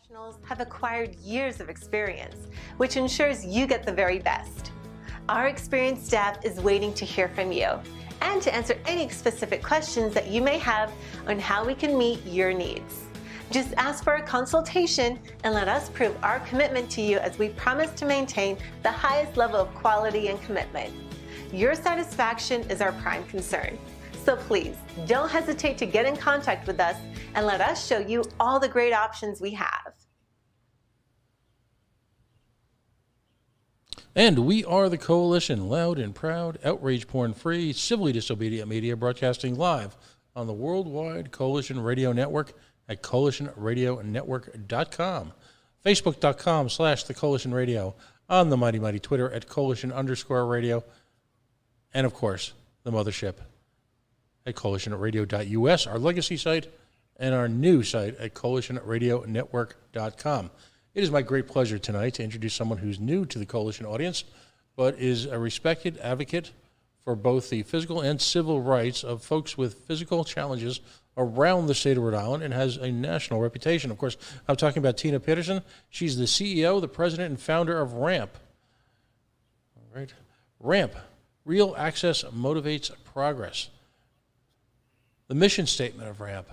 professionals have acquired years of experience, which ensures you get the very best. Our experienced staff is waiting to hear from you and to answer any specific questions that you may have on how we can meet your needs. Just ask for a consultation and let us prove our commitment to you as we promise to maintain the highest level of quality and commitment. Your satisfaction is our prime concern. So please, don't hesitate to get in contact with us and let us show you all the great options we have. And we are the Coalition, loud and proud, outrage porn-free, civilly disobedient media broadcasting live on the worldwide Coalition Radio Network at coalitionradionetwork.com, facebook.com/the Coalition Radio, on the mighty, mighty Twitter at coalition_radio, and of course, the mothership at coalitionradio.us, our legacy site, and our new site at coalitionradionetwork.com. It is my great pleasure tonight to introduce someone who's new to the Coalition audience, but is a respected advocate for both the physical and civil rights of folks with physical challenges around the state of Rhode Island and has a national reputation. Of course, I'm talking about Tina Pedersen. She's the CEO, the president, and founder of RAMP. All right. RAMP, Real Access Motivates Progress. The mission statement of RAMP,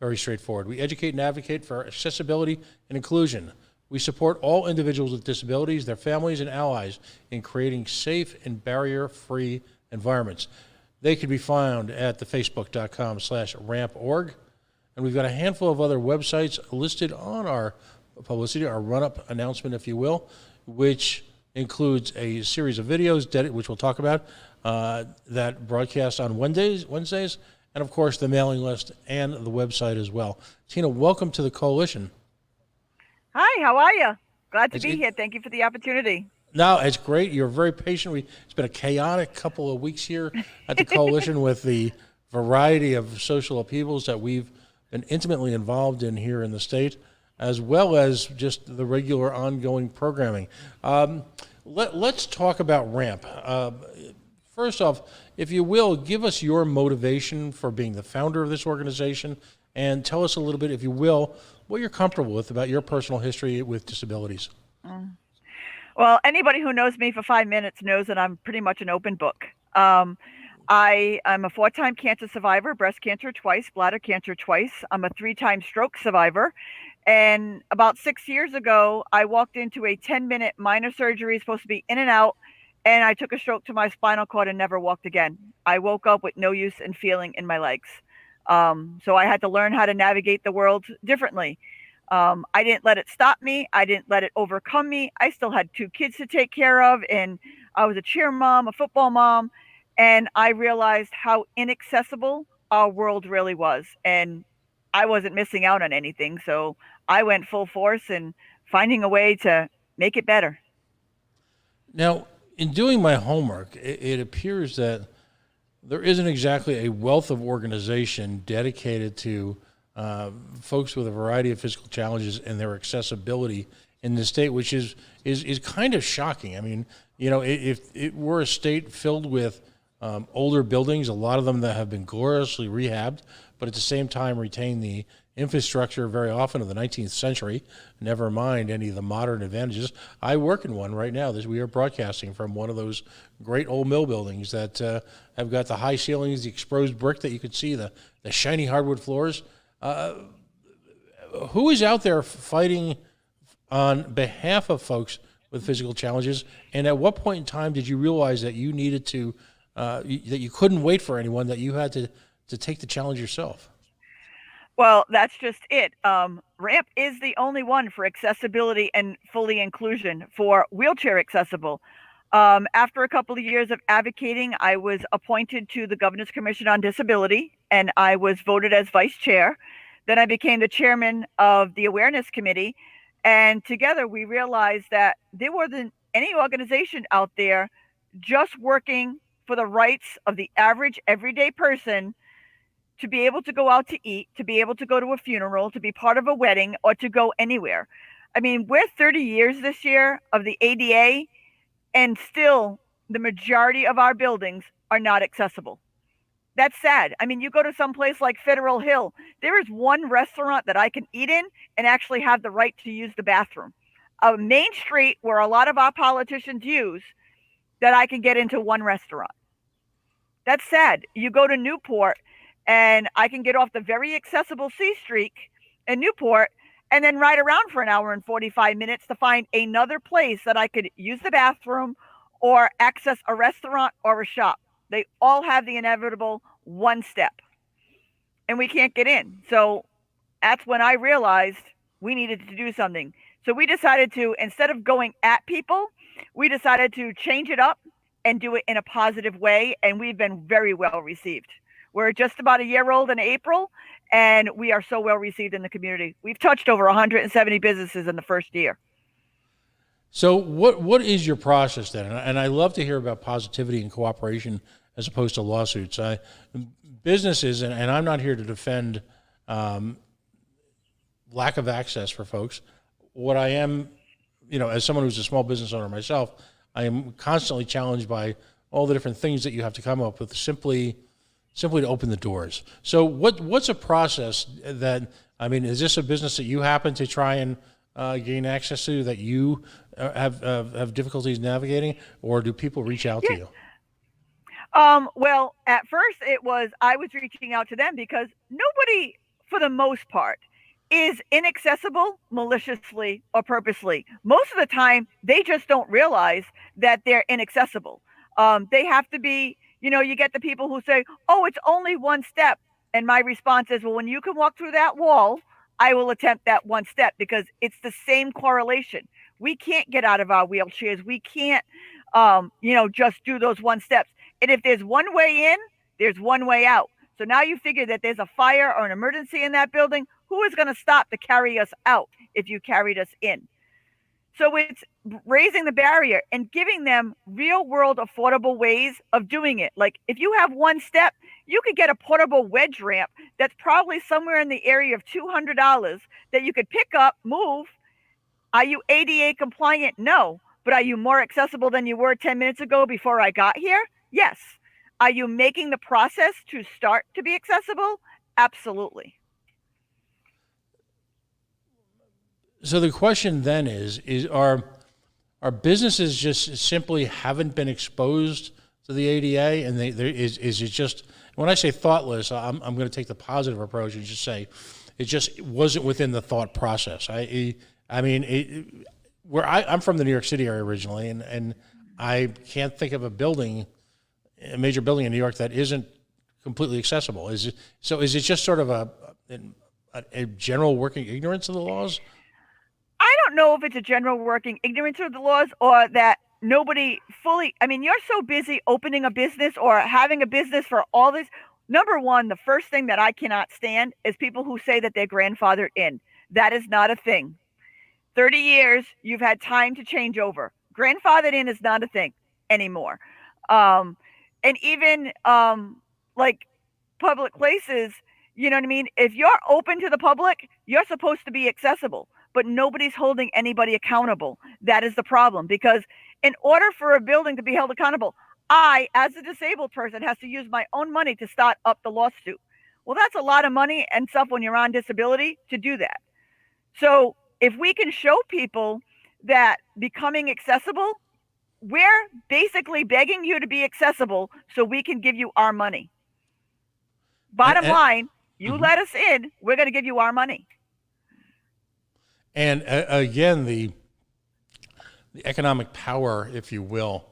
very straightforward. We educate and advocate for accessibility and inclusion. We support all individuals with disabilities, their families, and allies in creating safe and barrier-free environments. They can be found at the facebook.com/ramp.org. And we've got a handful of other websites listed on our publicity, our run-up announcement, if you will, which includes a series of videos, which we'll talk about, that broadcast on Wednesdays, and of course the mailing list and the website as well. Tina, welcome to the Coalition. Hi, how are you? Glad to be here. Thank you for the opportunity. No, it's great. You're very patient. It's been a chaotic couple of weeks here at the Coalition with the variety of social upheavals that we've been intimately involved in here in the state, as well as just the regular ongoing programming. Let's talk about RAMP. First off, if you will, give us your motivation for being the founder of this organization and tell us a little bit, if you will, what you're comfortable with about your personal history with disabilities. Well, anybody who knows me for 5 minutes knows that I'm pretty much an open book. I'm a 4-time cancer survivor, breast cancer twice, bladder cancer twice. I'm a 3-time stroke survivor. And about 6 years ago, I walked into a 10-minute minor surgery, supposed to be in and out, and I took a stroke to my spinal cord and never walked again. I woke up with no use and feeling in my legs. So I had to learn how to navigate the world differently. I didn't let it stop me. I didn't let it overcome me. I still had 2 kids to take care of, and I was a cheer mom, a football mom, and I realized how inaccessible our world really was. And I wasn't missing out on anything. So I went full force in finding a way to make it better. Now, in doing my homework, it appears that there isn't exactly a wealth of organization dedicated to folks with a variety of physical challenges and their accessibility in the state, which is kind of shocking. I mean, you know, if it were a state filled with older buildings, a lot of them that have been gloriously rehabbed, but at the same time retain the infrastructure very often of the 19th century, never mind any of the modern advantages. I work in one right now. We are broadcasting from one of those great old mill buildings that have got the high ceilings, the exposed brick that you could see, the shiny hardwood floors. Who is out there fighting on behalf of folks with physical challenges? And at what point in time did you realize that you needed to, that you couldn't wait for anyone, that you had to take the challenge yourself? Well, that's just it. RAMP is the only one for accessibility and fully inclusion for wheelchair accessible. After a couple of years of advocating, I was appointed to the Governor's Commission on Disability, and I was voted as vice chair. Then I became the chairman of the Awareness Committee, and together we realized that there wasn't any organization out there just working for the rights of the average everyday person to be able to go out to eat, to be able to go to a funeral, to be part of a wedding, or to go anywhere. I mean, we're 30 years this year of the ADA, and still the majority of our buildings are not accessible. That's sad. I mean, you go to some place like Federal Hill, there is one restaurant that I can eat in and actually have the right to use the bathroom. A main street where a lot of our politicians use, that I can get into one restaurant. That's sad. You go to Newport and I can get off the very accessible C Street in Newport and then ride around for an hour and 45 minutes to find another place that I could use the bathroom or access a restaurant or a shop. They all have the inevitable one step, and we can't get in. So that's when I realized we needed to do something. So we decided to, instead of going at people, we decided to change it up and do it in a positive way. And we've been very well received. We're just about a year old in April, and we are so well received in the community. We've touched over 170 businesses in the first year. So what is your process then? And I love to hear about positivity and cooperation as opposed to lawsuits. Businesses, and I'm not here to defend lack of access for folks. What I am, as someone who's a small business owner myself, I am constantly challenged by all the different things that you have to come up with simply to open the doors. So what's a process that, is this a business that you happen to try and gain access to, that you have difficulties navigating, or do people reach out to you? Well, at first I was reaching out to them because nobody, for the most part, is inaccessible maliciously or purposely. Most of the time, they just don't realize that they're inaccessible. They have to be, you get the people who say, oh, it's only one step. And my response is, well, when you can walk through that wall, I will attempt that one step, because it's the same correlation. We can't get out of our wheelchairs. We can't, just do those one steps. And if there's one way in, there's one way out. So now you figure that there's a fire or an emergency in that building. Who is going to stop to carry us out if you carried us in? So it's raising the barrier and giving them real world affordable ways of doing it. Like if you have one step, you could get a portable wedge ramp that's probably somewhere in the area of $200 that you could pick up, move. Are you ADA compliant? No. But are you more accessible than you were 10 minutes ago before I got here? Yes. Are you making the process to start to be accessible? Absolutely. So the question then is are businesses just simply haven't been exposed to the ADA, and is it just, when I say thoughtless, I'm going to take the positive approach and just say it just wasn't within the thought process. I'm from the New York City area originally, and I can't think of a major building in New York that isn't completely accessible. Is it just sort of a general working ignorance of the laws? I don't know if it's a general working ignorance of the laws, or that nobody fully, you're so busy opening a business or having a business for all this. Number one, the first thing that I cannot stand is people who say that they're grandfathered in. That is not a thing. 30 years, you've had time to change over. Grandfathered in is not a thing anymore. And even like public places, you know what I mean? If you're open to the public, you're supposed to be accessible, but nobody's holding anybody accountable. That is the problem, because in order for a building to be held accountable, I, as a disabled person, has to use my own money to start up the lawsuit. Well, that's a lot of money and stuff when you're on disability to do that. So if we can show people that becoming accessible, we're basically begging you to be accessible so we can give you our money. Bottom line, you let us in, we're going to give you our money. And again, the economic power, if you will,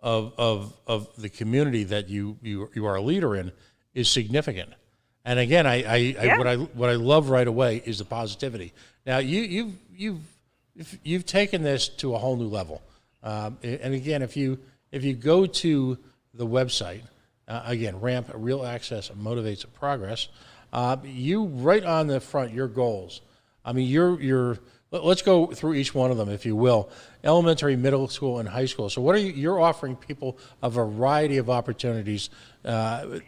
of the community that you are a leader in is significant. And again, what I love right away is the positivity. Now you've taken this to a whole new level. And again, if you go to the website, again, RAMP, Real Access Motivates Progress, you right on the front, your goals. Let's go through each one of them, if you will. Elementary, middle school, and high school. So what are you're offering people a variety of opportunities amongst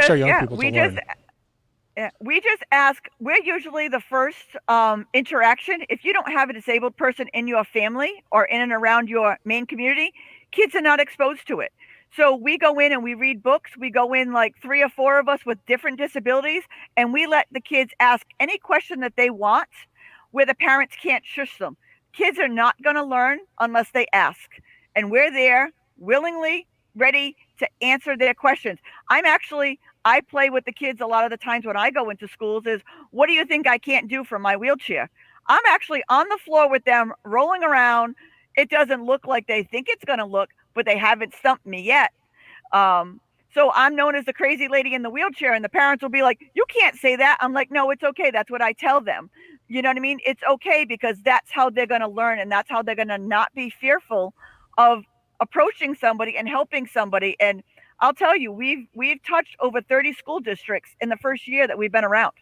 our young people to learn. We just ask, we're usually the first interaction. If you don't have a disabled person in your family or in and around your main community, kids are not exposed to it. So we go in and we read books. We go in like 3 or 4 of us with different disabilities, and we let the kids ask any question that they want where the parents can't shush them. Kids are not going to learn unless they ask. And we're there willingly ready to answer their questions. I play with the kids a lot of the times when I go into schools is, what do you think I can't do from my wheelchair? I'm actually on the floor with them, rolling around. It doesn't look like they think it's going to look, but they haven't stumped me yet. So I'm known as the crazy lady in the wheelchair, and the parents will be like, you can't say that. I'm like, no, it's okay. That's what I tell them. You know what I mean? It's okay, because that's how they're going to learn, and that's how they're going to not be fearful of approaching somebody and helping somebody. And I'll tell you, we've touched over 30 school districts in the first year that we've been around.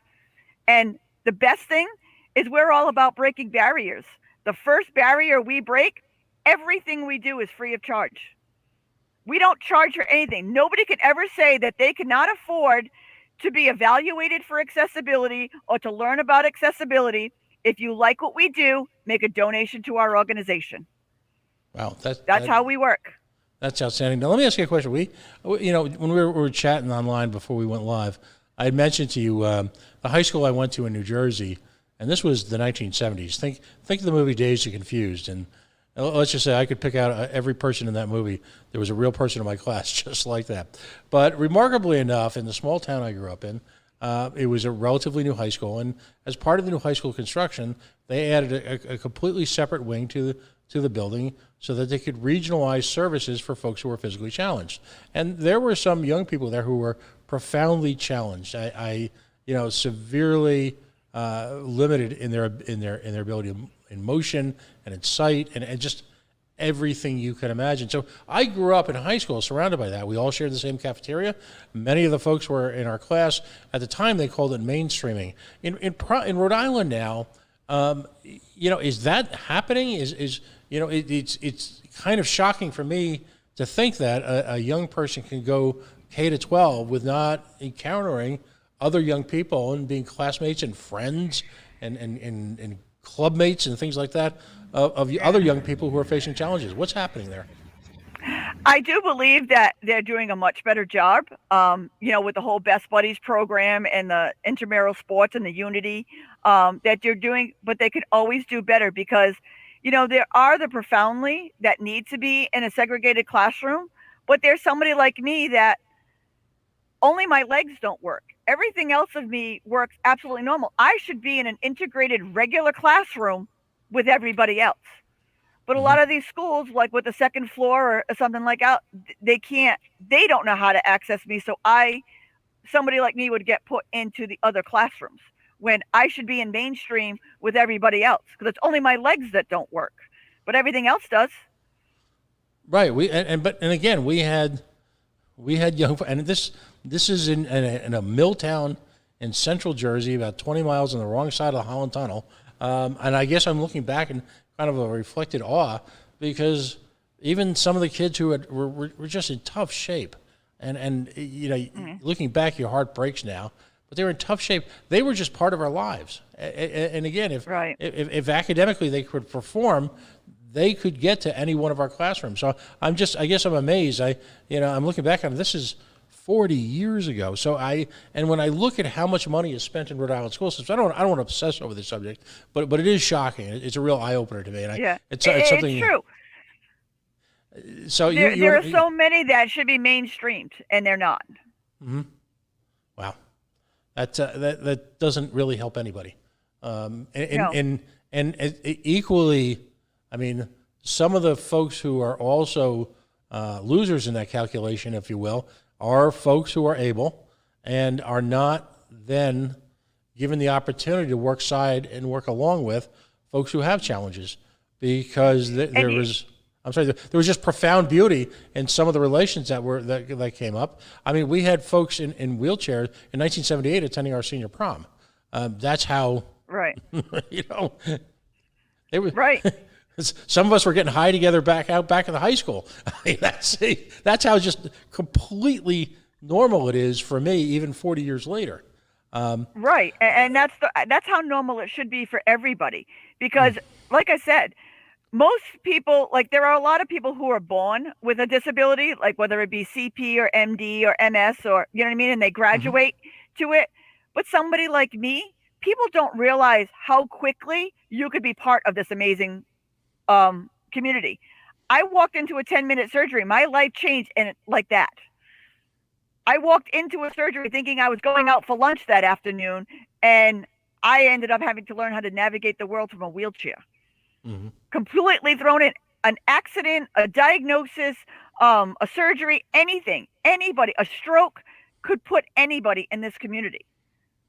And the best thing is we're all about breaking barriers. The first barrier we break, everything we do is free of charge. We don't charge for anything. Nobody can ever say that they cannot afford to be evaluated for accessibility or to learn about accessibility. If you like what we do, make a donation to our organization. Wow, that's how we work. That's outstanding. Now, let me ask you a question. When we were chatting online before we went live, I had mentioned to you the high school I went to in New Jersey, and this was the 1970s. Think of the movie Dazed and Confused, and let's just say I could pick out every person in that movie. There was a real person in my class just like that. But remarkably enough, in the small town I grew up in, it was a relatively new high school, and as part of the new high school construction, they added a completely separate wing to the building so that they could regionalize services for folks who were physically challenged. And there were some young people there who were profoundly challenged. Severely limited in their ability in motion and in sight and just everything you can imagine. So I grew up in high school surrounded by that. We all shared the same cafeteria. Many of the folks were in our class. At the time, they called it mainstreaming. In Rhode Island now, is that happening? It's kind of shocking for me to think that a young person can go K to 12 with not encountering other young people and being classmates and friends and clubmates and things like that of other young people who are facing challenges. What's happening there? I do believe that they're doing a much better job, with the whole Best Buddies program and the intramural sports and the unity that they're doing, but they could always do better because, there are the profoundly that need to be in a segregated classroom, but there's somebody like me that only my legs don't work. Everything else of me works absolutely normal. I should be in an integrated regular classroom with everybody else. But a lot of these schools, like with the second floor or something like that, they don't know how to access me. So somebody like me would get put into the other classrooms when I should be in mainstream with everybody else because it's only my legs that don't work, but everything else does. Right. We had young, and this is in a mill town in central Jersey, about 20 miles on the wrong side of the Holland Tunnel. And I guess I'm looking back in kind of a reflected awe because even some of the kids who were just in tough shape, and looking back, your heart breaks now. But they were in tough shape. They were just part of our lives. And again, if academically they could perform, they could get to any one of our classrooms. So I guess I'm amazed. I'm looking back on it. This is 40 years ago. So when I look at how much money is spent in Rhode Island school systems, I don't want to obsess over this subject, but it is shocking. It's a real eye opener to me. And it's something. It's true. So there are so many that should be mainstreamed, and they're not. Mm-hmm. Wow, that doesn't really help anybody. No. And equally, I mean, some of the folks who are also losers in that calculation, if you will, are folks who are able and are not then given the opportunity to work side and work along with folks who have challenges because there was just profound beauty in some of the relations that came up. I mean, we had folks in wheelchairs in 1978 attending our senior prom. That's how, right. They were right. Some of us were getting high together back in the high school. I mean, that's how just completely normal it is for me, even 40 years later. Right, and that's how normal it should be for everybody. Because, like I said, most people, like there are a lot of people who are born with a disability, like whether it be CP or MD or MS or, you know what I mean? And they graduate to it. But somebody like me, people don't realize how quickly you could be part of this amazing community. I walked into a 10-minute surgery. My life changed like that. I walked into a surgery thinking I was going out for lunch that afternoon, and I ended up having to learn how to navigate the world from a wheelchair. Completely thrown in an accident, a diagnosis, a surgery, anything, anybody, a stroke could put anybody in this community.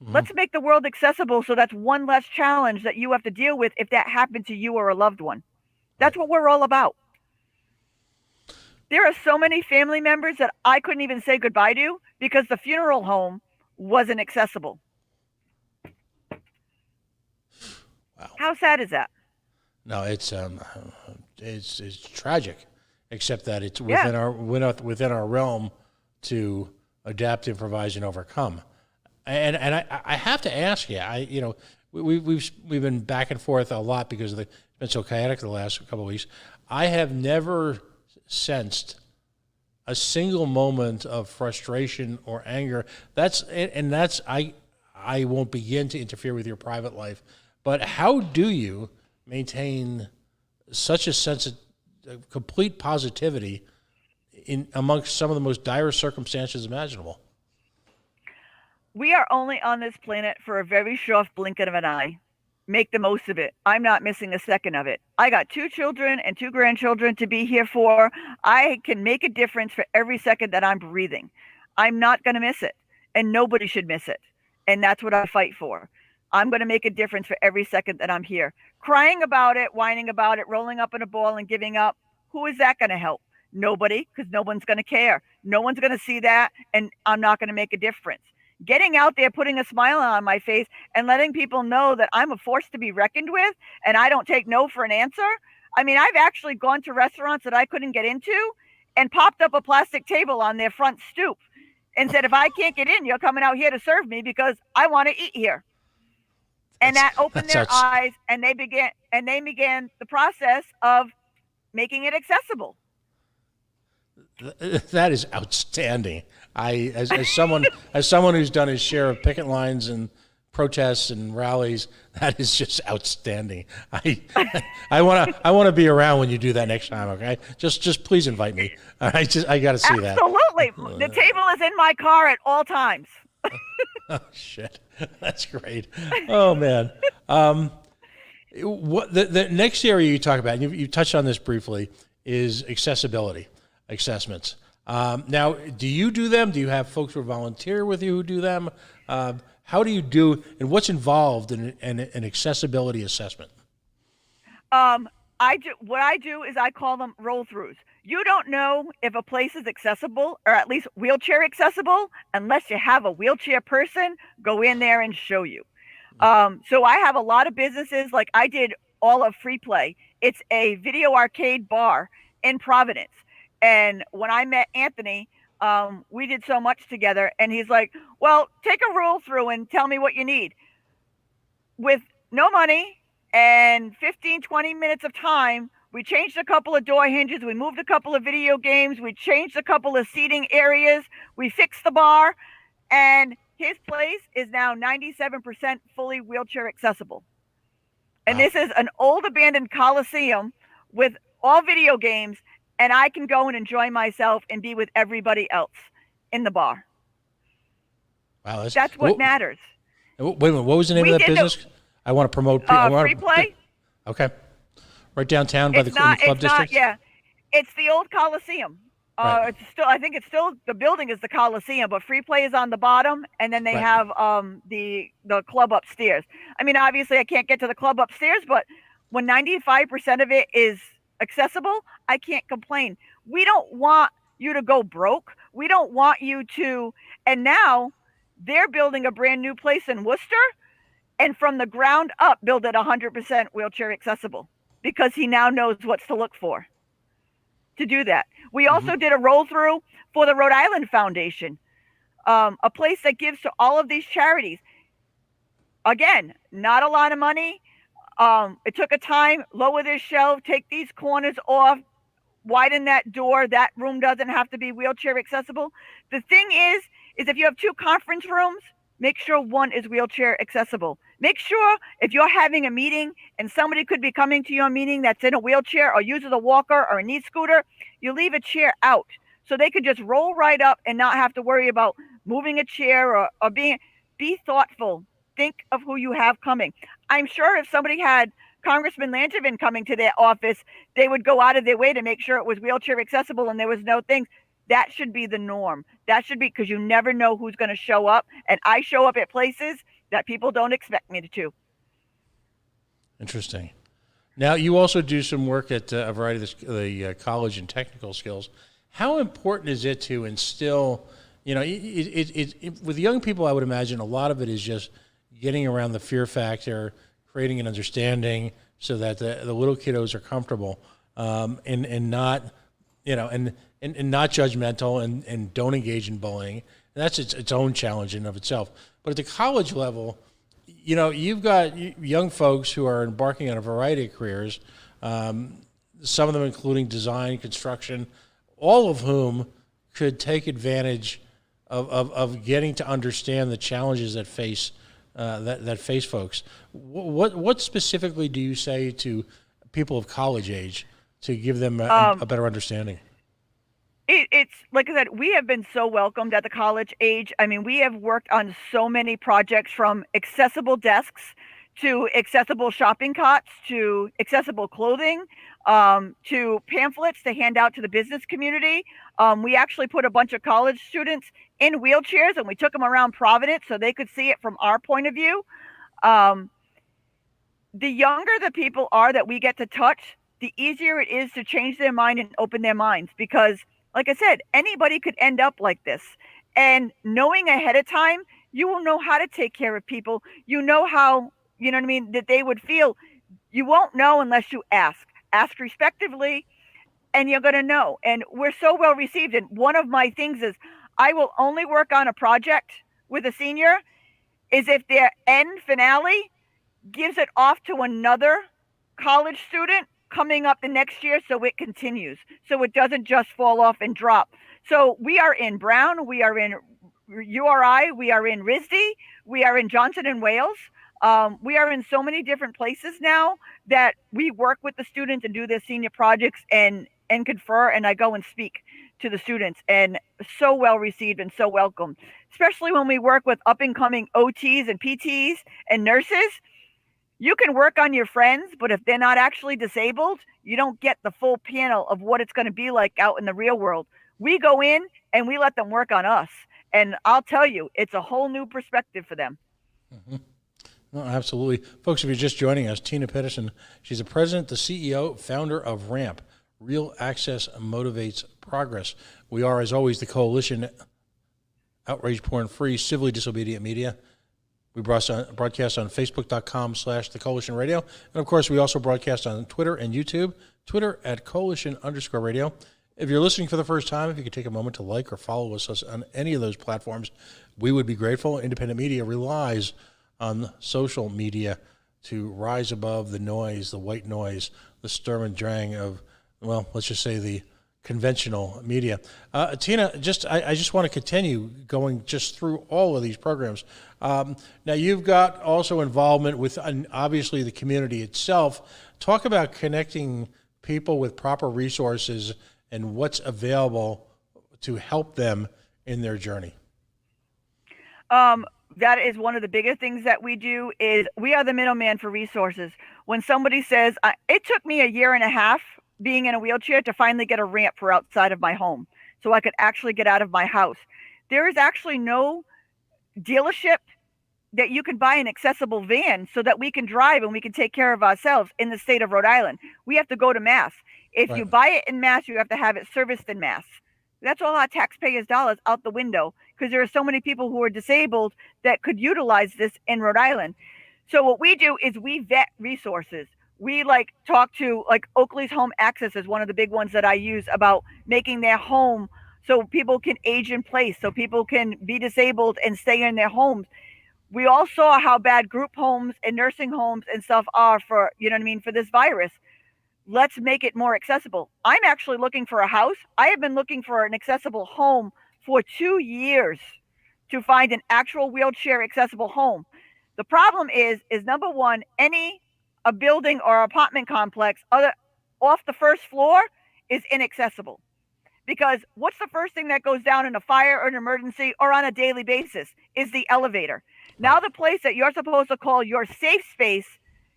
Let's make the world accessible so that's one less challenge that you have to deal with if that happened to you or a loved one. That's what we're all about. There are so many family members that I couldn't even say goodbye to because the funeral home wasn't accessible. Wow. How sad is that? No, it's tragic, except that it's within our realm to adapt, improvise, and overcome. And I have to ask you, we've been back and forth a lot because it's been so chaotic the last couple of weeks. I have never sensed a single moment of frustration or anger. I won't begin to interfere with your private life, but how do you maintain such a sense of complete positivity amongst some of the most dire circumstances imaginable? We are only on this planet for a very short blink of an eye. Make the most of it. I'm not missing a second of it. I got 2 children and 2 grandchildren to be here for. I can make a difference for every second that I'm breathing. I'm not going to miss it, and nobody should miss it. And that's what I fight for. I'm going to make a difference for every second that I'm here. Crying about it, whining about it, rolling up in a ball and giving up. Who is that going to help? Nobody, because no one's going to care. No one's going to see that, and I'm not going to make a difference. Getting out there, putting a smile on my face, and letting people know that I'm a force to be reckoned with, and I don't take no for an answer. I mean, I've actually gone to restaurants that I couldn't get into and popped up a plastic table on their front stoop and said, if I can't get in, you're coming out here to serve me because I want to eat here. And that opened their eyes, and they began the process of making it accessible. That is outstanding. As someone who's done his share of picket lines and protests and rallies, that is just outstanding. I want to be around when you do that next time. Okay, just please invite me. I got to see that. Absolutely, the table is in my car at all times. Oh shit, that's great. Oh man, what the next area you talk about, and you touched on this briefly, is accessibility assessments. Now, do you do them? Do you have folks who volunteer with you who do them? How do you do, and what's involved in an accessibility assessment? What I do is I call them roll-throughs. You don't know if a place is accessible, or at least wheelchair accessible, unless you have a wheelchair person go in there and show you. So I have a lot of businesses, like I did all of Free Play. It's a video arcade bar in Providence. And when I met Anthony, we did so much together, and he's like, well, take a roll through and tell me what you need. With no money and 15, 20 minutes of time, we changed a couple of door hinges, we moved a couple of video games, we changed a couple of seating areas, we fixed the bar, and his place is now 97% fully wheelchair accessible. And this is an old abandoned Coliseum with all video games, and I can go and enjoy myself and be with everybody else in the bar. Wow, that's what matters. Wait a minute, what was the name of that business? I want to promote. Free Play. Okay, right downtown by the club district. Yeah, it's the old Coliseum. Right. I think it's still the building is the Coliseum, but Free Play is on the bottom, and then they have the club upstairs. I mean, obviously, I can't get to the club upstairs, but when 95% of it is accessible, I can't complain. We don't want you to go broke. We don't want you to. And now they're building a brand new place in Worcester, and from the ground up, build it 100% wheelchair accessible, because he now knows what's to look for to do that. We also did a roll through for the Rhode Island Foundation, a place that gives to all of these charities. Again, not a lot of money. It took a time, lower this shelf, take these corners off, widen that door. That room doesn't have to be wheelchair accessible. The thing is if you have two conference rooms, make sure one is wheelchair accessible. Make sure if you're having a meeting and somebody could be coming to your meeting that's in a wheelchair or uses a walker or a knee scooter, you leave a chair out so they could just roll right up and not have to worry about moving a chair or be thoughtful. Think of who you have coming. I'm sure if somebody had Congressman Langevin coming to their office, they would go out of their way to make sure it was wheelchair accessible and there was no things. That should be the norm. That should be, because you never know who's going to show up. And I show up at places that people don't expect me to. Interesting. Now, you also do some work at a variety of the college and technical skills. How important is it to instill, with young people, I would imagine a lot of it is just getting around the fear factor, creating an understanding so that the little kiddos are comfortable and not, and not judgmental and don't engage in bullying. And that's its own challenge in and of itself. But at the college level, you've got young folks who are embarking on a variety of careers, some of them including design, construction, all of whom could take advantage of getting to understand the challenges that face folks. What specifically do you say to people of college age to give them a better understanding? It's like I said, we have been so welcomed at the college age. I mean, we have worked on so many projects, from accessible desks to accessible shopping carts to accessible clothing, to pamphlets to hand out to the business community. We actually put a bunch of college students in wheelchairs and we took them around Providence so they could see it from our point of view. The younger the people are that we get to touch, the easier it is to change their mind and open their minds, because like I said, anybody could end up like this. And knowing ahead of time, you will know how to take care of people. You know how, that they would feel. You won't know unless you ask. Ask respectively, and you're going to know. And we're so well received. And one of my things is I will only work on a project with a senior is if their end finale gives it off to another college student coming up the next year, so it continues, so it doesn't just fall off and drop. So we are in Brown, we are in URI, we are in RISD, we are in Johnson and Wales. We are in so many different places now that we work with the students and do their senior projects and confer, and I go and speak to the students, and so well received and so welcome, especially when we work with up and coming OTs and PTs and nurses. You can work on your friends, but if they're not actually disabled, you don't get the full panel of what it's going to be like out in the real world. We go in and we let them work on us. And I'll tell you, it's a whole new perspective for them. Mm-hmm. No, absolutely. Folks, if you're just joining us, Tina Pedersen, she's the president, the CEO, founder of RAMP. Real Access Motivates Progress. We are, as always, the Coalition Outrage Porn Free Civilly Disobedient Media. We broadcast on Facebook.com/The Coalition Radio. And of course, we also broadcast on Twitter and YouTube, Twitter at Coalition_Radio. If you're listening for the first time, if you could take a moment to like or follow us on any of those platforms, we would be grateful. Independent media relies on social media to rise above the noise, the white noise, the Sturm und Drang of, well, let's just say the conventional media. Tina, I just want to continue going just through all of these programs. Now, you've got also involvement with, obviously, the community itself. Talk about connecting people with proper resources and what's available to help them in their journey. That is one of the biggest things that we do, is we are the middleman for resources. When somebody says, it took me a year and a half being in a wheelchair to finally get a ramp for outside of my home so I could actually get out of my house. There is actually no dealership that you can buy an accessible van so that we can drive and we can take care of ourselves in the state of Rhode Island. We have to go to Mass. If you buy it in Mass, you have to have it serviced in Mass. That's all our taxpayers' dollars out the window, because there are so many people who are disabled that could utilize this in Rhode Island. So what we do is we vet resources. We talk to Oakley's Home Access is one of the big ones that I use about making their home so people can age in place, so people can be disabled and stay in their homes. We all saw how bad group homes and nursing homes and stuff are for, you know what I mean, for this virus. Let's make it more accessible. I'm actually looking for a house. I have been looking for an accessible home for 2 years to find an actual wheelchair accessible home. The problem is number one, a building or apartment complex off the first floor is inaccessible. Because what's the first thing that goes down in a fire or an emergency or on a daily basis is the elevator. Now the place that you're supposed to call your safe space,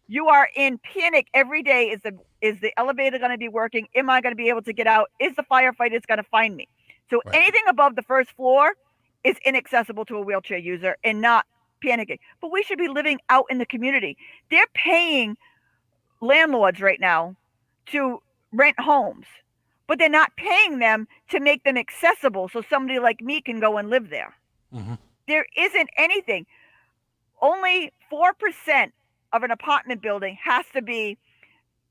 you are in panic every day. Is the elevator going to be working? Am I going to be able to get out? Is the firefighters going to find me? So anything above the first floor is inaccessible to a wheelchair user and not panicking. But we should be living out in the community. They're paying landlords right now to rent homes, but they're not paying them to make them accessible so somebody like me can go and live there. Mm-hmm. There isn't anything. Only 4% of an apartment building has to be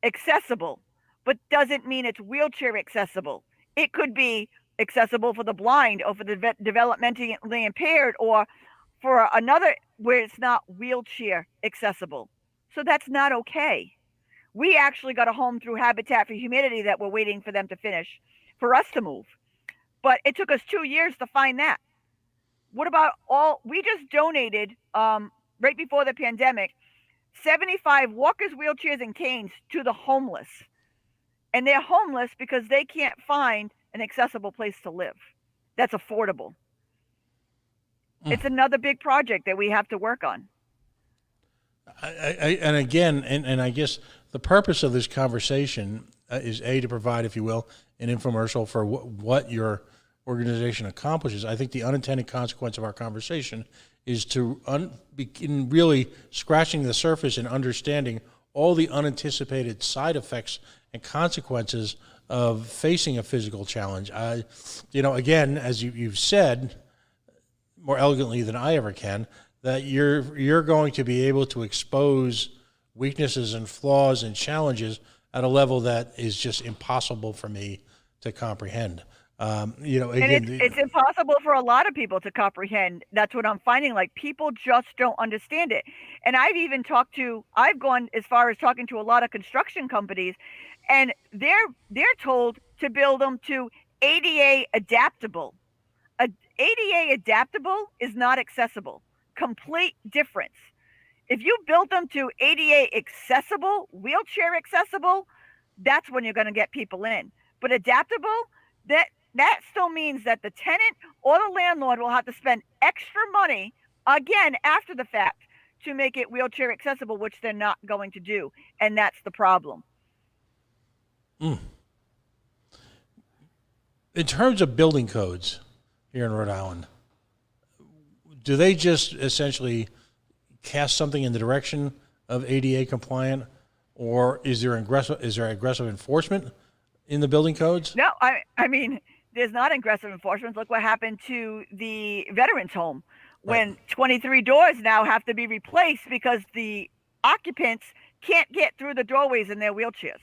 accessible, but doesn't mean it's wheelchair accessible. It could be accessible for the blind or for the developmentally impaired or for another where it's not wheelchair accessible. So that's not okay. We actually got a home through Habitat for Humanity that we're waiting for them to finish for us to move. But it took us 2 years to find that. What about we just donated, right before the pandemic, 75 walkers, wheelchairs, and canes to the homeless. And they're homeless because they can't find an accessible place to live that's affordable. It's another big project that we have to work on. And again, I guess the purpose of this conversation is to provide, if you will, an infomercial for what your organization accomplishes. I think the unintended consequence of our conversation is to begin really scratching the surface and understanding all the unanticipated side effects and consequences of facing a physical challenge. Again, as you've said more elegantly than I ever can, that you're going to be able to expose weaknesses and flaws and challenges at a level that is just impossible for me to comprehend. It's impossible for a lot of people to comprehend. That's what I'm finding. Like, people just don't understand it. And I've gone as far as talking to a lot of construction companies, and they're told to build them to ADA adaptable. ADA adaptable is not accessible. Complete difference. If you build them to ADA accessible, wheelchair accessible, that's when you're going to get people in. But adaptable, that still means that the tenant or the landlord will have to spend extra money, again, after the fact, to make it wheelchair accessible, which they're not going to do. And that's the problem. In terms of building codes here in Rhode Island, do they just essentially cast something in the direction of ADA compliant, or is there aggressive enforcement in the building codes? No, I mean, there's not aggressive enforcement. Look what happened to the veterans home when 23 doors now have to be replaced because the occupants can't get through the doorways in their wheelchairs.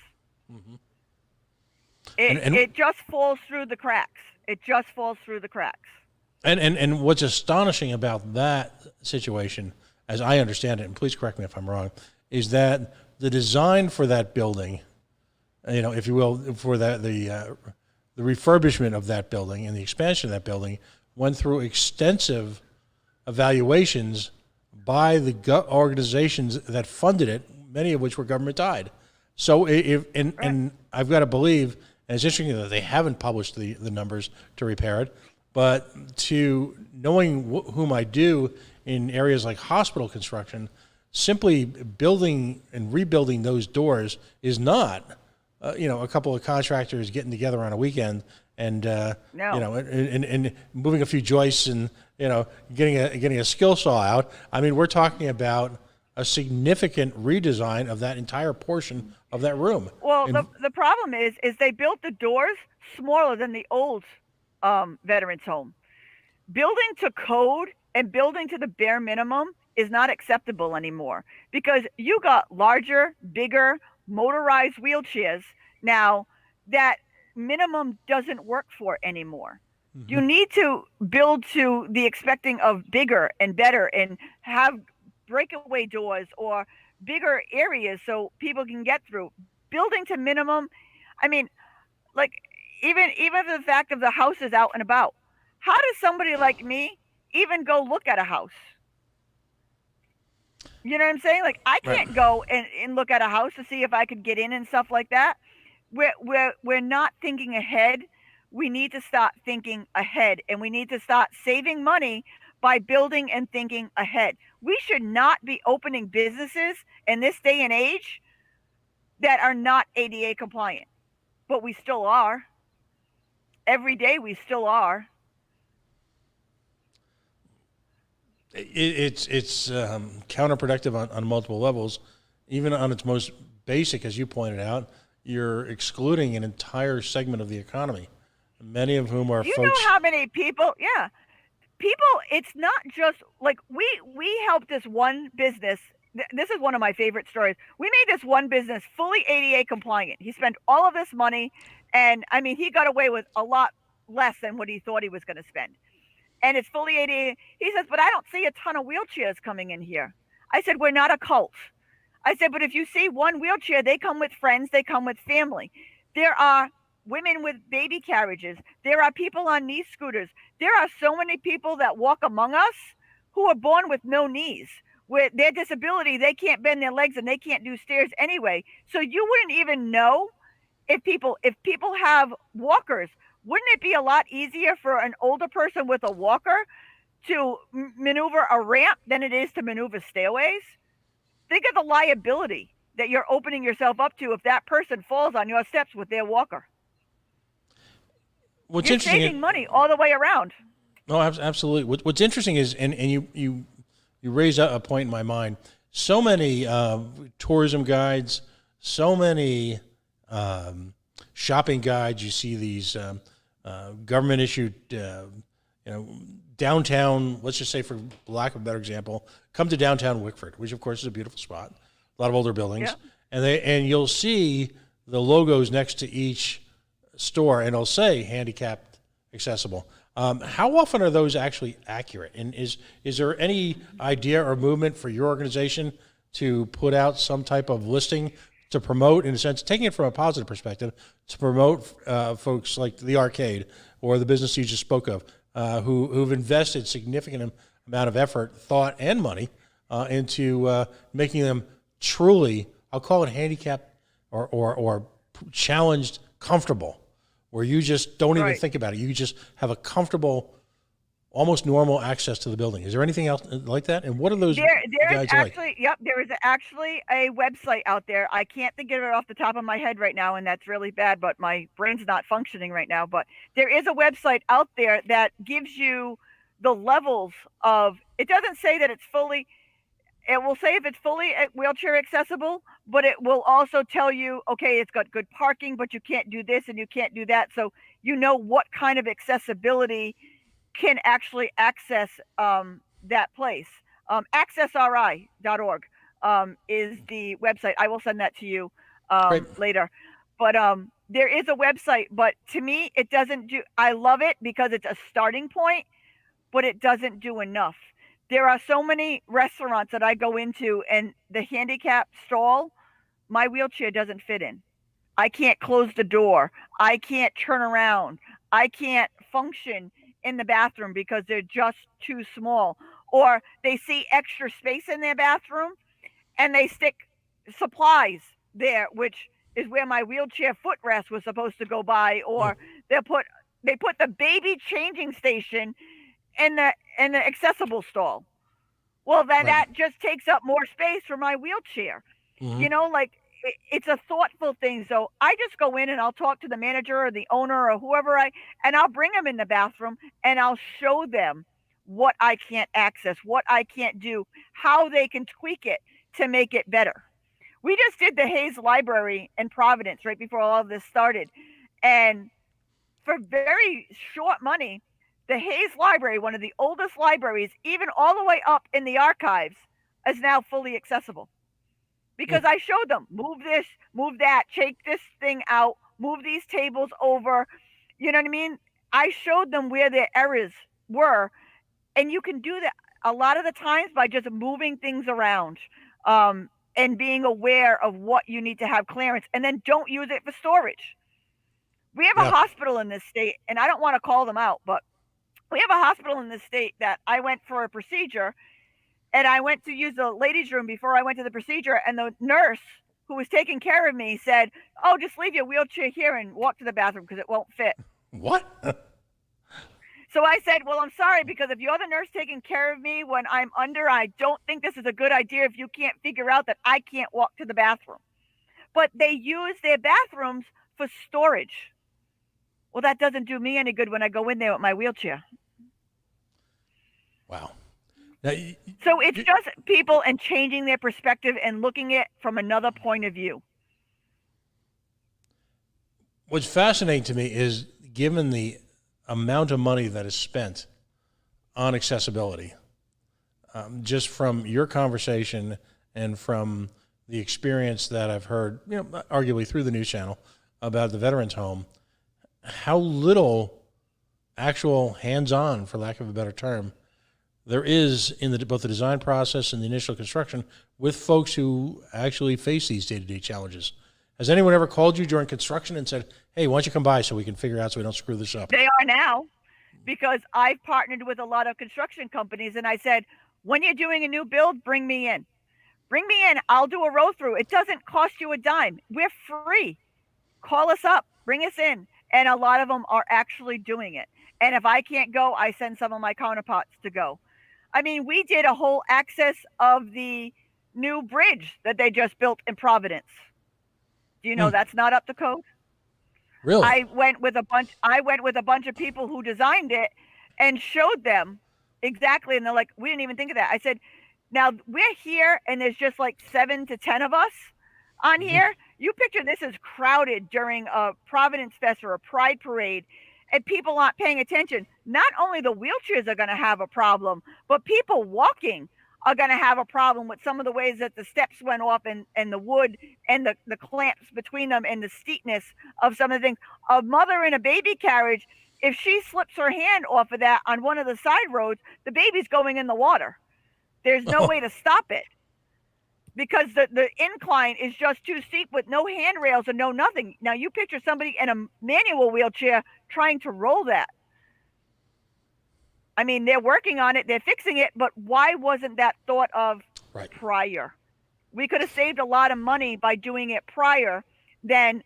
Mm-hmm. It just falls through the cracks. It just falls through the cracks. And what's astonishing about that situation, as I understand it, and please correct me if I'm wrong, is that the design for that building, if you will, for the refurbishment of that building and the expansion of that building went through extensive evaluations by the organizations that funded it, many of which were government tied. So and I've got to believe, and it's interesting that they haven't published the numbers to repair it, but to knowing whom I do in areas like hospital construction, simply building and rebuilding those doors is not, a couple of contractors getting together on a weekend and and moving a few joists and getting a skill saw out. I mean, we're talking about a significant redesign of that entire portion of that room. Well, the problem is they built the doors smaller than the old veterans home. Building to code and building to the bare minimum is not acceptable anymore because you got larger, bigger, motorized wheelchairs now that minimum doesn't work for anymore. You need to build to the expecting of bigger and better and have breakaway doors or bigger areas so people can get through. Building to minimum, I mean, like even the fact of the house is out and about. How does somebody like me even go look at a house? You know what I'm saying? Like I Right. can't go and look at a house to see if I could get in and stuff like that. We're not thinking ahead. We need to start thinking ahead, and we need to start saving money by building and thinking ahead. We should not be opening businesses in this day and age that are not ADA compliant, but we still are. Every day we still are. It's counterproductive on multiple levels. Even on its most basic, as you pointed out, you're excluding an entire segment of the economy, many of whom are Do you folks. know how many people? Yeah, people. It's not just like we helped this one business. This is one of my favorite stories. We made this one business fully ADA compliant. He spent all of this money, and I mean, he got away with a lot less than what he thought he was going to spend. And it's fully ADA. He says, but I don't see a ton of wheelchairs coming in here. I said, we're not a cult. I said, but if you see one wheelchair, they come with friends, they come with family. There are women with baby carriages. There are people on knee scooters. There are so many people that walk among us who are born with no knees. With their disability, they can't bend their legs and they can't do stairs anyway. So you wouldn't even know if people have walkers. Wouldn't it be a lot easier for an older person with a walker to maneuver a ramp than it is to maneuver stairways? Think of the liability that you're opening yourself up to if that person falls on your steps with their walker. What's You're interesting? saving money all the way around. No, absolutely. What's interesting is, and you raise a point in my mind. So many tourism guides, so many shopping guides. You see these government issued, downtown. Let's just say, for lack of a better example, come to downtown Wickford, which of course is a beautiful spot, a lot of older buildings, and you'll see the logos next to each store, and it'll say handicapped accessible. How often are those actually accurate? And is there any idea or movement for your organization to put out some type of listing to promote, in a sense, taking it from a positive perspective, to promote folks like the arcade or the business you just spoke of, who've invested significant amount of effort, thought, and money into making them truly, I'll call it handicapped or challenged comfortable, where you just don't even think about it. You just have a comfortable, almost normal access to the building. Is there anything else like that? And what are those there guides is actually, like? yep, there is actually a website out there. I can't think of it off the top of my head right now, and that's really bad, but my brain's not functioning right now. But there is a website out there that gives you the levels of, it doesn't say that it's fully, it will say if it's fully wheelchair accessible, but it will also tell you, okay, it's got good parking, but you can't do this and you can't do that. So you know what kind of accessibility can actually access that place. Accessri.org is the website. I will send that to you later. But there is a website, but to me, it doesn't do, I love it because it's a starting point, but it doesn't do enough. There are so many restaurants that I go into, and the handicap stall, my wheelchair doesn't fit in. I can't close the door. I can't turn around. I can't function in the bathroom because they're just too small. Or they see extra space in their bathroom and they stick supplies there, which is where my wheelchair footrest was supposed to go by. Or they put the baby changing station in the accessible stall. Well, then that just takes up more space for my wheelchair. You know, like it's a thoughtful thing. So I just go in and I'll talk to the manager or the owner or whoever and I'll bring them in the bathroom and I'll show them what I can't access, what I can't do, how they can tweak it to make it better. We just did the Hayes Library in Providence right before all of this started. And for very short money, the Hayes Library, one of the oldest libraries, even all the way up in the archives, is now fully accessible. Because I showed them, move this, move that, take this thing out, move these tables over. You know what I mean? I showed them where their errors were, and you can do that a lot of the times by just moving things around, and being aware of what you need to have clearance, and then don't use it for storage. We have a Yeah. hospital in this state, and I don't want to call them out, but we have a hospital in this state that I went for a procedure, and I went to use the ladies' room before I went to the procedure, and the nurse who was taking care of me said, "Oh, just leave your wheelchair here and walk to the bathroom because it won't fit." What? So I said, "Well, I'm sorry, because if you're the nurse taking care of me when I'm under, I don't think this is a good idea if you can't figure out that I can't walk to the bathroom." But they use their bathrooms for storage. Well, that doesn't do me any good when I go in there with my wheelchair. Wow. Now, So it's just people and changing their perspective and looking at it from another point of view. what's fascinating to me is, given the amount of money that is spent on accessibility, just from your conversation and from the experience that I've heard, arguably through the news channel about the Veterans Home, how little actual hands-on, for lack of a better term, there is in both the design process and the initial construction with folks who actually face these day-to-day challenges. Has anyone ever called you during construction and said, "Hey, why don't you come by so we can figure out so we don't screw this up"? They are now, because I've partnered with a lot of construction companies, and I said, when you're doing a new build, bring me in. Bring me in. I'll do a roll through. It doesn't cost you a dime. We're free. Call us up. Bring us in. And a lot of them are actually doing it. And if I can't go, I send some of my counterparts to go. I mean, we did a whole access of the new bridge that they just built in Providence. Do you know that's not up to code? Really? I went with a bunch of people who designed it and showed them exactly, and they're like, "We didn't even think of that." I said, "Now we're here and there's just like 7 to 10 of us on here. You picture this is crowded during a Providence Fest or a Pride Parade, and people aren't paying attention. Not only the wheelchairs are going to have a problem, but people walking are going to have a problem with some of the ways that the steps went off, and the wood and the clamps between them and the steepness of some of the things. A mother in a baby carriage, if she slips her hand off of that on one of the side roads, the baby's going in the water. There's no way to stop it, because the incline is just too steep with no handrails and no nothing. Now you picture somebody in a manual wheelchair trying to roll that. I mean, they're working on it, they're fixing it, but why wasn't that thought of prior? We could have saved a lot of money by doing it prior than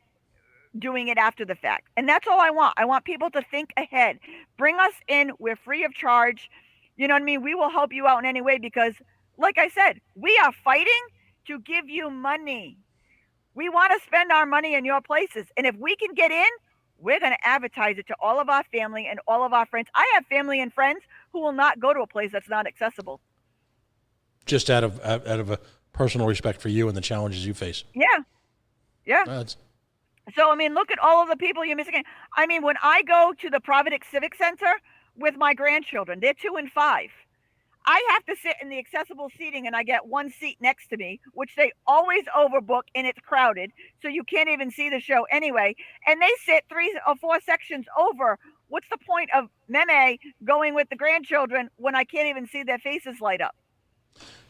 doing it after the fact. And that's all I want. I want people to think ahead. Bring us in. We're free of charge. You know what I mean? We will help you out in any way, because, like I said, we are fighting to give you money. We want to spend our money in your places. And if we can get in, we're going to advertise it to all of our family and all of our friends. I have family and friends who will not go to a place that's not accessible. Just out of a personal respect for you and the challenges you face. Yeah. So, I mean, look at all of the people you're missing. I mean, when I go to the Providence Civic Center with my grandchildren, they're 2 and 5. I have to sit in the accessible seating, and I get one seat next to me, which they always overbook, and it's crowded, so you can't even see the show anyway. And they sit 3 or 4 sections over. What's the point of Meme going with the grandchildren when I can't even see their faces light up?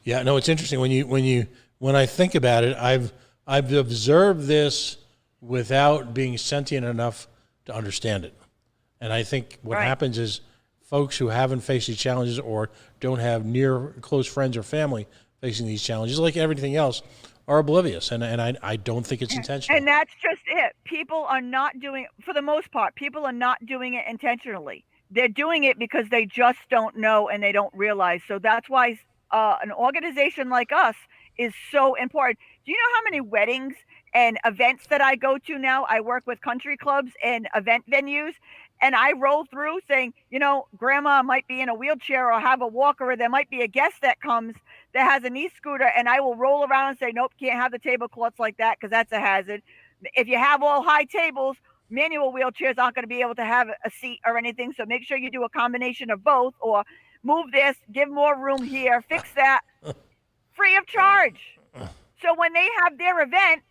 Yeah, no, it's interesting when I think about it. I've observed this without being sentient enough to understand it, and I think what happens is folks who haven't faced these challenges or don't have near close friends or family facing these challenges, like everything else, are oblivious, and I don't think it's intentional. And that's just it. People are not doing, for the most part, people are not doing it intentionally. They're doing it because they just don't know and they don't realize. So that's why an organization like us is so important. Do you know how many weddings and events that I go to now? I work with country clubs and event venues, and I roll through saying, grandma might be in a wheelchair or have a walker, or there might be a guest that comes that has an e-scooter, and I will roll around and say, nope, can't have the tablecloths like that because that's a hazard. If you have all high tables, manual wheelchairs aren't going to be able to have a seat or anything, so make sure you do a combination of both, or move this, give more room here, fix that, free of charge. So when they have their event,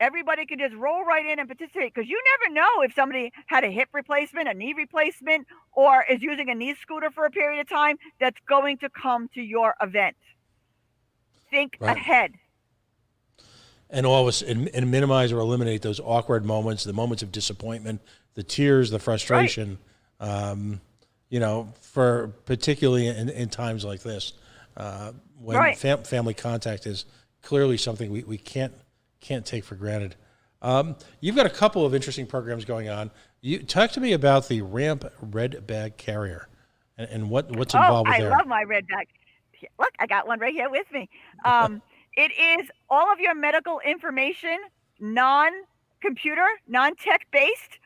Everybody can just roll right in and participate, because you never know if somebody had a hip replacement, a knee replacement, or is using a knee scooter for a period of time that's going to come to your event. Think ahead. And always and minimize or eliminate those awkward moments, the moments of disappointment, the tears, the frustration. For particularly in times like this, when family contact is clearly something we can't take for granted. You've got a couple of interesting programs going on. Talk to me about the RAMP Red Bag Carrier and what's involved with there. I love my red bag. Look, I got one right here with me. It is all of your medical information, non-computer, non-tech based,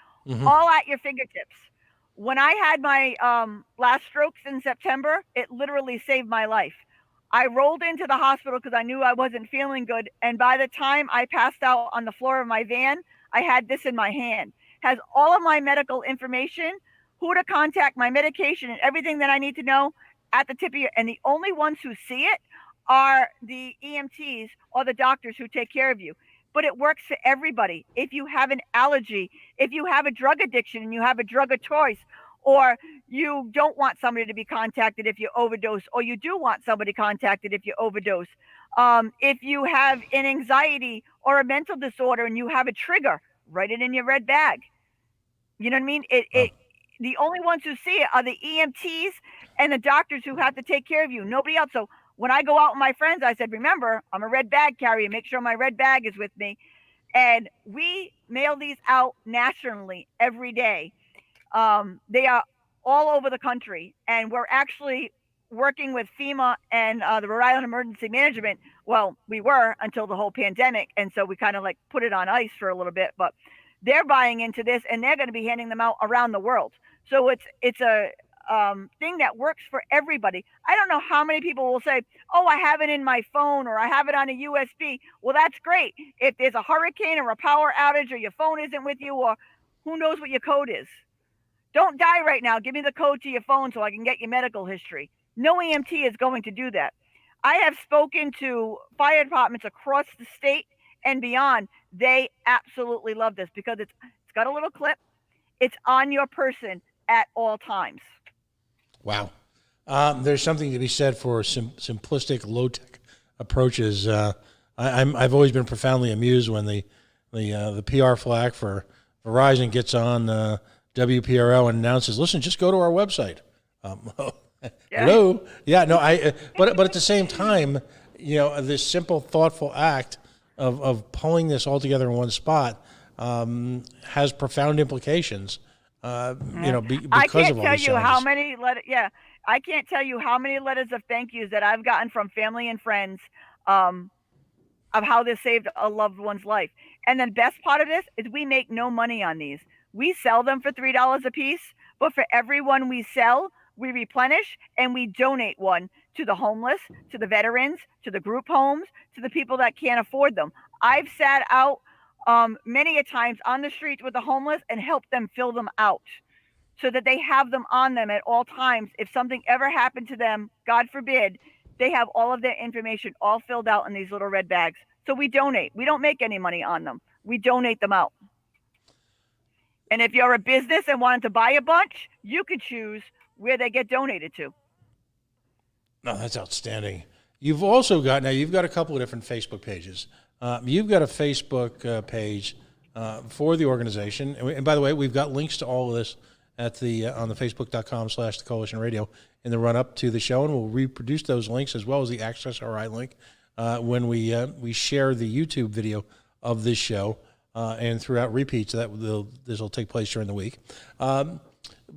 all at your fingertips. When I had my last strokes in September, it literally saved my life. I rolled into the hospital because I knew I wasn't feeling good. And by the time I passed out on the floor of my van, I had this in my hand. Has all of my medical information, who to contact, my medication, and everything that I need to know at the tip of your, and the only ones who see it are the EMTs or the doctors who take care of you. But it works for everybody. If you have an allergy, if you have a drug addiction and you have a drug of choice, or you don't want somebody to be contacted if you overdose, or you do want somebody contacted if you overdose. If you have an anxiety or a mental disorder and you have a trigger, write it in your red bag. You know what I mean? The only ones who see it are the EMTs and the doctors who have to take care of you. Nobody else. So when I go out with my friends, I said, remember, I'm a red bag carrier. Make sure my red bag is with me. And we mail these out nationally every day. They are all over the country. And we're actually working with FEMA and the Rhode Island Emergency Management. Well, we were until the whole pandemic. And so we kind of like put it on ice for a little bit. But they're buying into this, and they're going to be handing them out around the world. So it's a thing that works for everybody. I don't know how many people will say, oh, I have it in my phone, or I have it on a USB. Well, that's great. If there's a hurricane or a power outage, or your phone isn't with you, or who knows what your code is. Don't die right now. Give me the code to your phone so I can get your medical history. No EMT is going to do that. I have spoken to fire departments across the state and beyond. They absolutely love this because it's got a little clip. It's on your person at all times. Wow. There's something to be said for simplistic, low-tech approaches. I've always been profoundly amused when the PR flag for Verizon gets on WPRO and announces, "Listen, just go to our website." Hello, yeah, no, but at the same time, this simple, thoughtful act of pulling this all together in one spot has profound implications. Because I can't of all tell these you challenges. how many I can't tell you how many letters of thank yous that I've gotten from family and friends of how this saved a loved one's life. And the best part of this is we make no money on these. We sell them for $3 a piece, but for every one we sell, we replenish and we donate one to the homeless, to the veterans, to the group homes, to the people that can't afford them. I've sat out many a times on the streets with the homeless and helped them fill them out so that they have them on them at all times. If something ever happened to them, God forbid, they have all of their information all filled out in these little red bags. So we donate. We don't make any money on them. We donate them out. And if you're a business and wanted to buy a bunch, you could choose where they get donated to. No, that's outstanding. You've also got a couple of different Facebook pages. You've got a Facebook page for the organization. And by the way, we've got links to all of this at on the facebook.com/the Coalition Radio in the run up to the show. And we'll reproduce those links as well as the Access RI link when we share the YouTube video of this show and throughout repeats. This will take place during the week.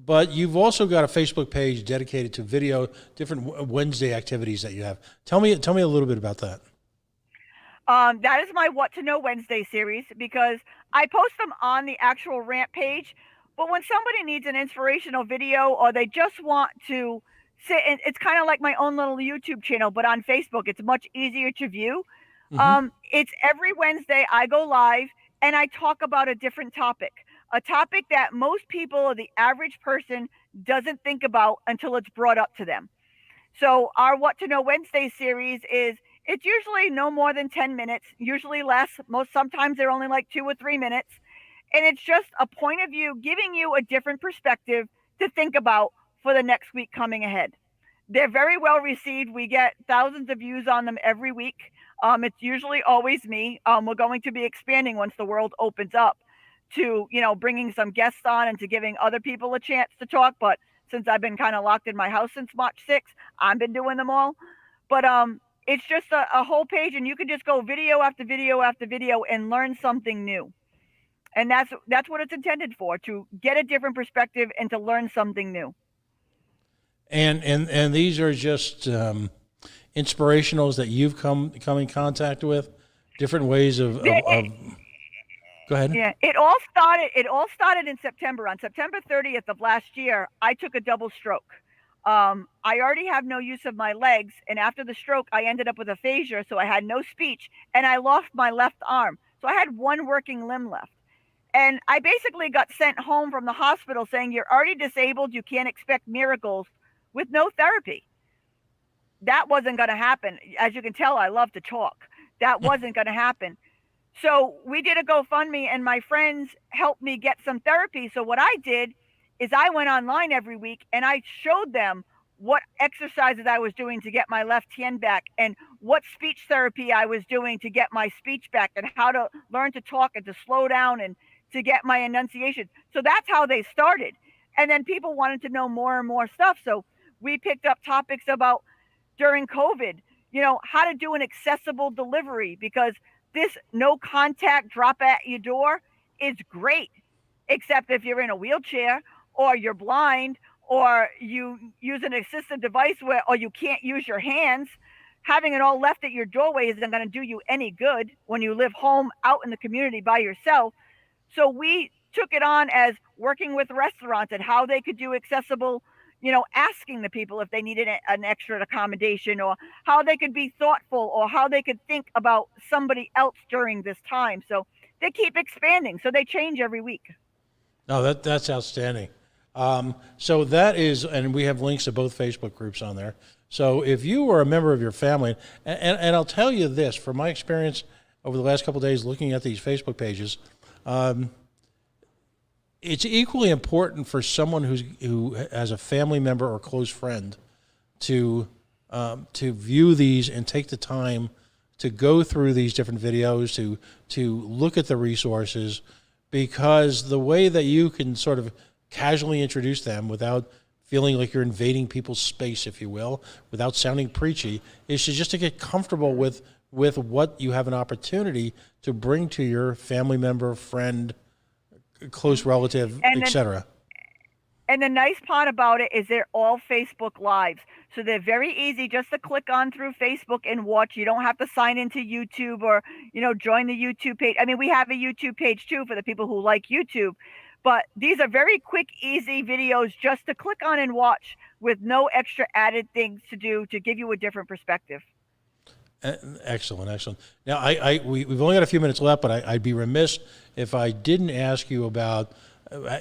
But you've also got a Facebook page dedicated to video, different Wednesday activities that you have. Tell me a little bit about that. That is my What to Know Wednesday series, because I post them on the actual RAMP page. But when somebody needs an inspirational video or they just want to sit, and it's kind of like my own little YouTube channel, but on Facebook, it's much easier to view. Mm-hmm. It's every Wednesday I go live and I talk about a different topic, a topic that most people or the average person doesn't think about until it's brought up to them. So our What to Know Wednesday series is It's usually no more than 10 minutes, usually less. Sometimes they're only like 2 or 3 minutes. And it's just a point of view, giving you a different perspective to think about for the next week coming ahead. They're very well received. We get thousands of views on them every week. It's usually always me. We're going to be expanding once the world opens up to, bringing some guests on and to giving other people a chance to talk. But since I've been kind of locked in my house since March 6th, I've been doing them all. But it's just a whole page, and you can just go video after video after video and learn something new. And that's what it's intended for, to get a different perspective and to learn something new. And these are just inspirationals that you've come in contact with, different ways of go ahead. Yeah, it all started in September. On September 30th of last year, I took a double stroke. I already have no use of my legs, and after the stroke, I ended up with aphasia, so I had no speech, and I lost my left arm. So I had one working limb left. And I basically got sent home from the hospital saying, you're already disabled, you can't expect miracles, with no therapy. That wasn't going to happen. As you can tell, I love to talk. That wasn't going to happen. So we did a GoFundMe, and my friends helped me get some therapy. So what I did is I went online every week and I showed them what exercises I was doing to get my left hand back, and what speech therapy I was doing to get my speech back, and how to learn to talk and to slow down and to get my enunciation. So that's how they started. And then people wanted to know more and more stuff. So we picked up topics about, during COVID, how to do an accessible delivery, because this no contact drop at your door is great, except if you're in a wheelchair or you're blind or you use an assistive device or you can't use your hands. Having it all left at your doorway isn't going to do you any good when you live home out in the community by yourself. So we took it on as working with restaurants and how they could do accessible, asking the people if they needed an extra accommodation, or how they could be thoughtful, or how they could think about somebody else during this time. So they keep expanding. So they change every week. No, that's outstanding. So that is, and we have links to both Facebook groups on there. So if you were a member of your family, and I'll tell you this, from my experience over the last couple of days looking at these Facebook pages, it's equally important for someone who has a family member or close friend to view these and take the time to go through these different videos, to look at the resources, because the way that you can sort of casually introduce them without feeling like you're invading people's space, if you will, without sounding preachy, is just to get comfortable with what you have an opportunity to bring to your family member, friend, close relative, etc. And the nice part about it is they're all Facebook Lives. So they're very easy just to click on through Facebook and watch. You don't have to sign into YouTube or, join the YouTube page. I mean, we have a YouTube page too for the people who like YouTube. But these are very quick, easy videos just to click on and watch, with no extra added things to do to give you a different perspective. Excellent. Now, we've only got a few minutes left, but I'd be remiss if I didn't ask you about,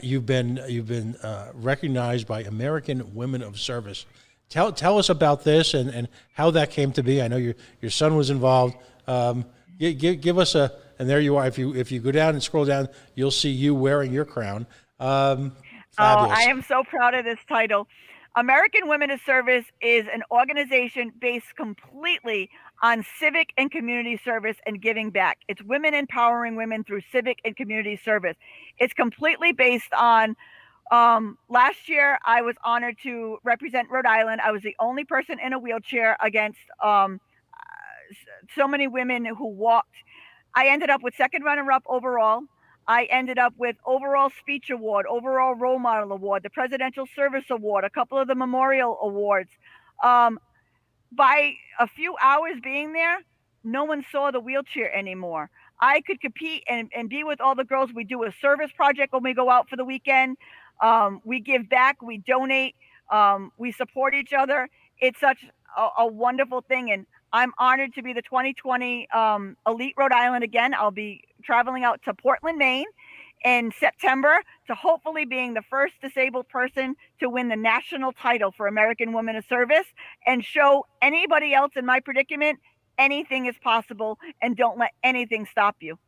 you've been recognized by American Women of Service. Tell us about this and how that came to be. I know your son was involved. Give us and there you are. If you go down and scroll down, you'll see you wearing your crown. Fabulous. I am so proud of this title. American Women of Service is an organization based completely on civic and community service and giving back. It's women empowering women through civic and community service. It's completely based on, last year I was honored to represent Rhode Island. I was the only person in a wheelchair against so many women who walked. I ended up with second runner-up overall. I ended up with overall speech award, overall role model award, the Presidential Service Award, a couple of the memorial awards. By a few hours being there, no one saw the wheelchair anymore. I could compete and be with all the girls. We do a service project when we go out for the weekend. We give back, we donate, we support each other. It's such a wonderful thing. And I'm honored to be the 2020 Elite Rhode Island again. I'll be traveling out to Portland, Maine in September, to hopefully being the first disabled person to win the national title for American Women of Service, and show anybody else in my predicament anything is possible, and don't let anything stop you.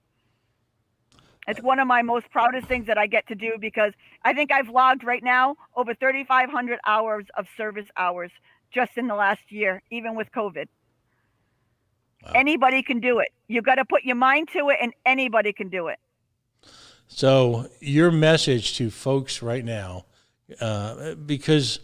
It's one of my most proudest things that I get to do, because I think I've logged right now over 3,500 hours of service hours just in the last year, even with COVID. Wow. Anybody can do it. You got to put your mind to it, and anybody can do it. So your message to folks right now, because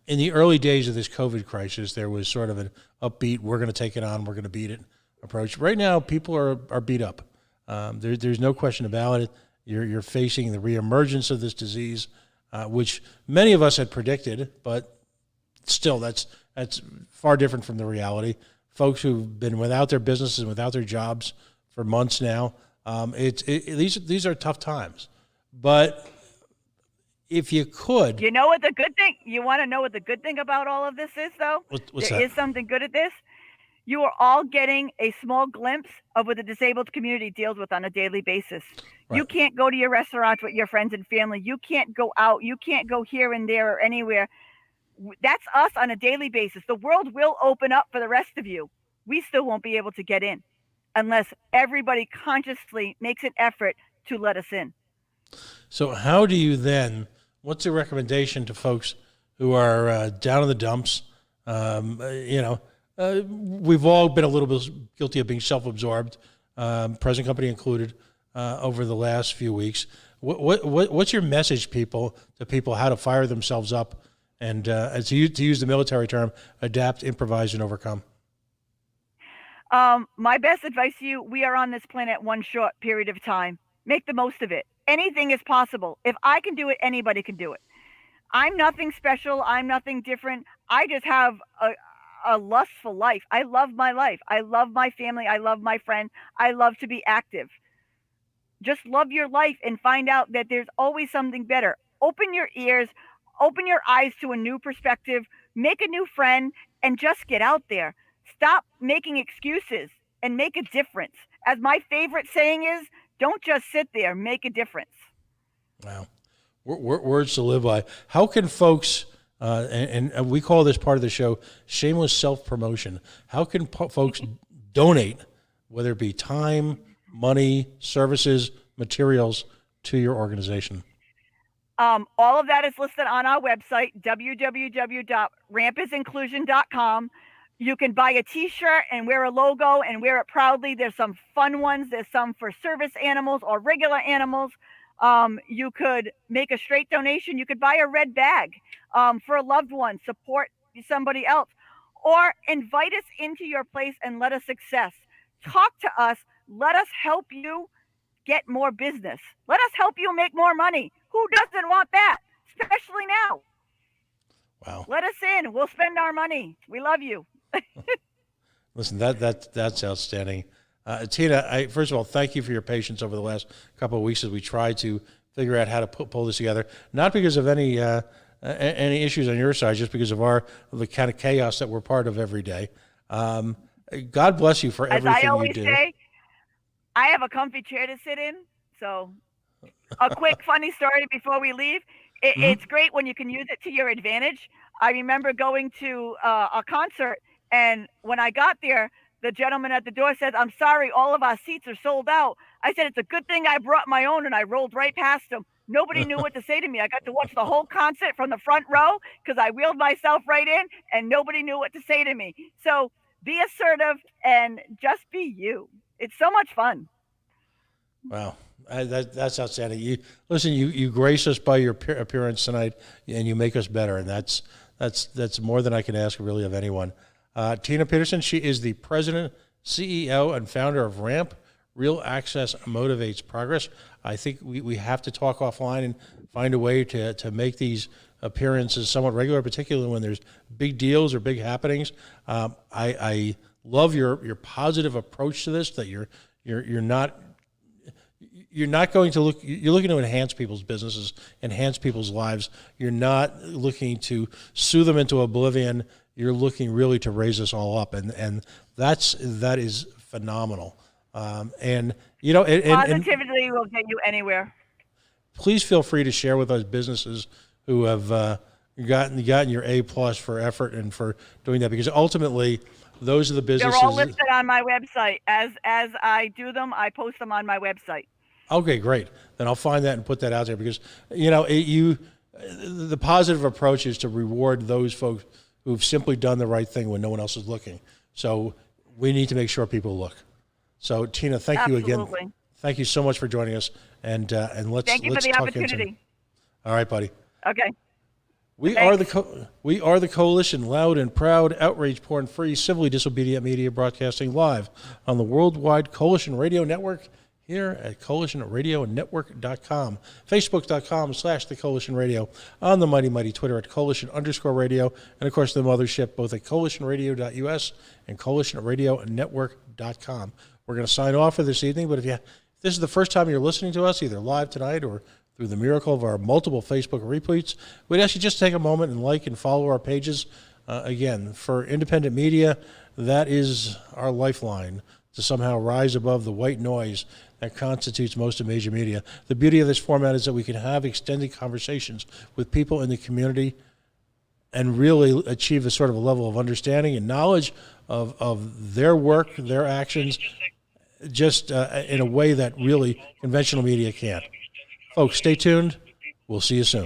in the early days of this COVID crisis, there was sort of an upbeat, we're going to take it on, we're going to beat it approach. Right now, people are beat up. There's no question about it. You're facing the reemergence of this disease, which many of us had predicted, but still, that's far different from the reality. Folks who've been without their businesses, without their jobs for months now, these are tough times. But if you could, you know what the good thing? You want to know what the good thing about all of this is, though? What's there that? Is something good at this. You are all getting a small glimpse of what the disabled community deals with on a daily basis. Right. You can't go to your restaurants with your friends and family. You can't go out. You can't go here and there or anywhere. That's us on a daily basis. The world will open up for the rest of you. We still won't be able to get in unless everybody consciously makes an effort to let us in. So how do you then, what's the recommendation to folks who are down in the dumps? We've all been a little bit guilty of being self-absorbed, present company included, over the last few weeks. What's your message, to people how to fire themselves up and to use the military term, adapt, improvise, and overcome? My best advice to you: we are on this planet one short period of time. Make the most of it. Anything is possible. If I can do it, anybody can do it. I'm nothing special. I'm nothing different. I just have a lustful life. I love my life. I love my family. I love my friends. I love to be active. Just love your life and find out that there's always something better. Open your ears, open your eyes to a new perspective, make a new friend, and just get out there. Stop making excuses and make a difference. As my favorite saying is, don't just sit there, make a difference. Wow. Words to live by. How can folks, and we call this part of the show shameless self-promotion, how can folks donate, whether it be time, money, services, materials, to your organization? All of that is listed on our website, www.rampisinclusion.com. You can buy a t-shirt and wear a logo and wear it proudly. There's some fun ones. There's some for service animals or regular animals. You could make a straight donation. You could buy a red bag for a loved one, support somebody else, or invite us into your place and let us success. Talk to us. Let us help you get more business. Let us help you make more money. Who doesn't want that? Especially now. Wow. Let us in. We'll spend our money. We love you. Listen, that's outstanding. Tina, first of all, thank you for your patience over the last couple of weeks as we tried to figure out how to pull this together. Not because of any issues on your side, just because of the kind of chaos that we're part of every day. God bless you for everything you do. As I always say, I have a comfy chair to sit in. So a quick funny story before we leave. It's great when you can use it to your advantage. I remember going to a concert, and when I got there, the gentleman at the door says, "I'm sorry, all of our seats are sold out." I said, "It's a good thing I brought my own," and I rolled right past him. Nobody knew what to say to me. I got to watch the whole concert from the front row because I wheeled myself right in, and nobody knew what to say to me. So be assertive and just be you. It's so much fun. Wow. That's outstanding. You grace us by your appearance tonight, and you make us better, and that's more than I can ask really of anyone. Tina Pedersen, she is the president, CEO, and founder of RAMP. Real Access Motivates Progress. I think we have to talk offline and find a way to make these appearances somewhat regular, particularly when there's big deals or big happenings. I love your positive approach to this. That you're not going to you're looking to enhance people's businesses, enhance people's lives. You're not looking to sue them into oblivion. You're looking really to raise us all up, and that is phenomenal. Positivity will get you anywhere. Please feel free to share with us businesses who have gotten your A+ for effort and for doing that, because ultimately those are the businesses. They're all listed on my website. As I do them, I post them on my website. Okay, great. Then I'll find that and put that out there because, the positive approach is to reward those folks who've simply done the right thing when no one else is looking. So we need to make sure people look. So Tina, thank you again. Thank you so much for joining us, and let's thank you let's for the talk opportunity. into. All right, buddy. Okay. We are the Coalition, loud and proud, outrage porn free, civilly disobedient media broadcasting live on the worldwide Coalition Radio Network here at coalitionradionetwork.com, facebook.com/the Coalition Radio, on the mighty Twitter at Coalition_radio, and of course the mothership both at coalitionradio.us and coalitionradionetwork.com. We're going to sign off for this evening, but if this is the first time you're listening to us, either live tonight or through the miracle of our multiple Facebook retweets, we'd ask you just take a moment and like and follow our pages. Again, for independent media, that is our lifeline to somehow rise above the white noise that constitutes most of major media. The beauty of this format is that we can have extended conversations with people in the community and really achieve a sort of a level of understanding and knowledge of their work, their actions, just in a way that really conventional media can't. Folks, stay tuned. We'll see you soon.